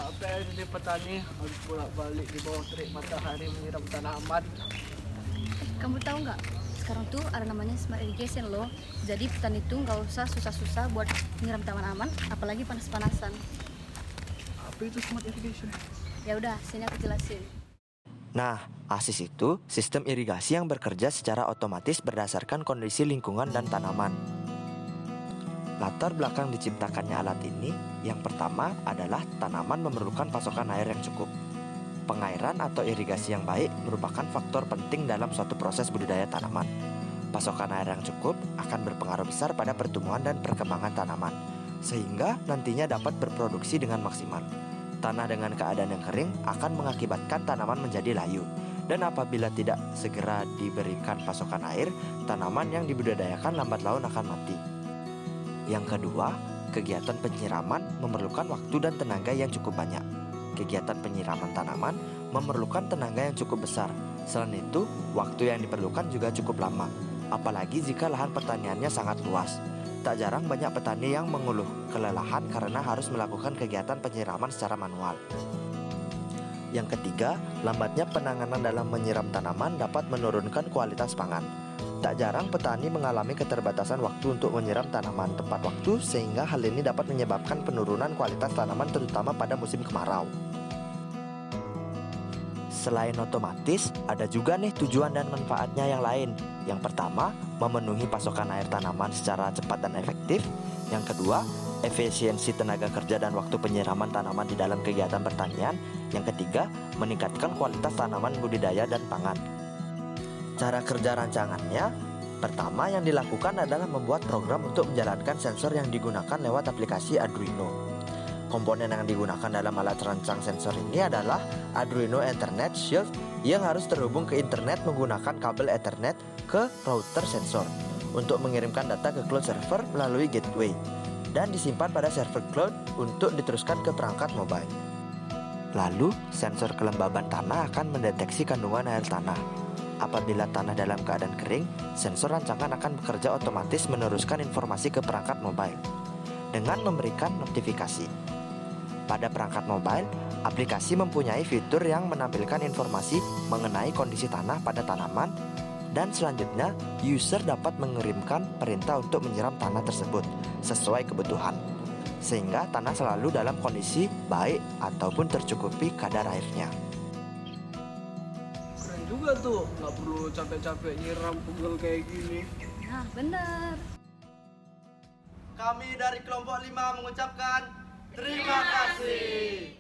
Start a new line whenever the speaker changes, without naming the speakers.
capek jadi petani, harus bolak-balik di bawah terik matahari menyiram tanaman.
Kamu tahu nggak? Sekarang tuh ada namanya smart irrigation loh. Jadi petani tuh nggak usah susah-susah buat nyiram tanaman, apalagi panas-panasan.
Apa itu smart irrigation?
Ya udah, sini aku jelasin.
Nah, ASIS itu sistem irigasi yang bekerja secara otomatis berdasarkan kondisi lingkungan dan tanaman. Latar belakang diciptakannya alat ini, yang pertama adalah tanaman memerlukan pasokan air yang cukup. Pengairan atau irigasi yang baik merupakan faktor penting dalam suatu proses budidaya tanaman. Pasokan air yang cukup akan berpengaruh besar pada pertumbuhan dan perkembangan tanaman, sehingga nantinya dapat berproduksi dengan maksimal. Tanah dengan keadaan yang kering akan mengakibatkan tanaman menjadi layu, dan apabila tidak segera diberikan pasokan air, tanaman yang dibudidayakan lambat laun akan mati. Yang kedua, kegiatan penyiraman memerlukan waktu dan tenaga yang cukup banyak. Kegiatan penyiraman tanaman memerlukan tenaga yang cukup besar. Selain itu, waktu yang diperlukan juga cukup lama, apalagi jika lahan pertaniannya sangat luas. Tak jarang banyak petani yang mengeluh kelelahan karena harus melakukan kegiatan penyiraman secara manual. Yang ketiga, lambatnya penanganan dalam menyiram tanaman dapat menurunkan kualitas pangan. Tak jarang petani mengalami keterbatasan waktu untuk menyiram tanaman tepat waktu, sehingga hal ini dapat menyebabkan penurunan kualitas tanaman terutama pada musim kemarau. Selain otomatis, ada juga nih tujuan dan manfaatnya yang lain. Yang pertama, memenuhi pasokan air tanaman secara cepat dan efektif. Yang kedua, efisiensi tenaga kerja dan waktu penyiraman tanaman di dalam kegiatan pertanian. Yang ketiga, meningkatkan kualitas tanaman budidaya dan pangan. Cara kerja rancangannya, pertama yang dilakukan adalah membuat program untuk menjalankan sensor yang digunakan lewat aplikasi Arduino. Komponen yang digunakan dalam alat rancang sensor ini adalah Arduino Ethernet Shield yang harus terhubung ke internet menggunakan kabel Ethernet ke router sensor untuk mengirimkan data ke cloud server melalui gateway dan disimpan pada server cloud untuk diteruskan ke perangkat mobile. Lalu, sensor kelembaban tanah akan mendeteksi kandungan air tanah. Apabila tanah dalam keadaan kering, sensor rancangan akan bekerja otomatis meneruskan informasi ke perangkat mobile dengan memberikan notifikasi. Pada perangkat mobile, aplikasi mempunyai fitur yang menampilkan informasi mengenai kondisi tanah pada tanaman, dan selanjutnya user dapat mengirimkan perintah untuk menyiram tanah tersebut sesuai kebutuhan, sehingga tanah selalu dalam kondisi baik ataupun tercukupi kadar airnya.
Keren juga tuh, nggak perlu capek-capek nyiram pegel kayak gini.
Nah, bener.
Kami dari kelompok 5 mengucapkan terima kasih.